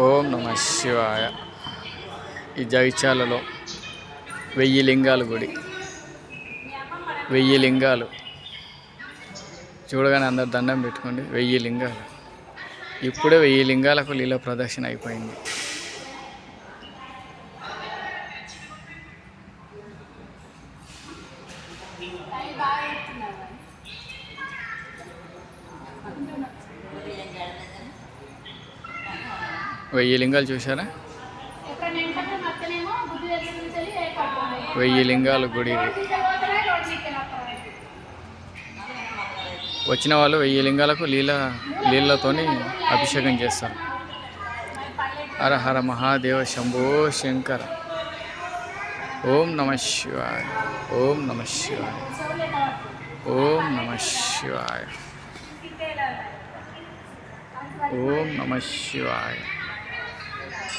ఓం నమ శివాయ. ఈ జగిత్యాలలో 1000 లింగాల గుడి. 1000 లింగాలు చూడగానే అందరు దండం పెట్టుకోండి. 1000 లింగాలు. ఇప్పుడే 1000 లింగాలకు లీల ప్రదర్శన అయిపోయింది. వెయ్యి లింగాలు చూసారా? 1000 లింగాల గుడి ఇది. వచ్చిన వాళ్ళు 1000 లింగాలకు నీళ్ళతోని అభిషేకం చేస్తారు. హర హర మహాదేవ శంభో శంకర. ఓం నమ శివాయ. ఓం నమ శివాయ. ఓం నమ శివాయ. ఓం నమ శివాయ.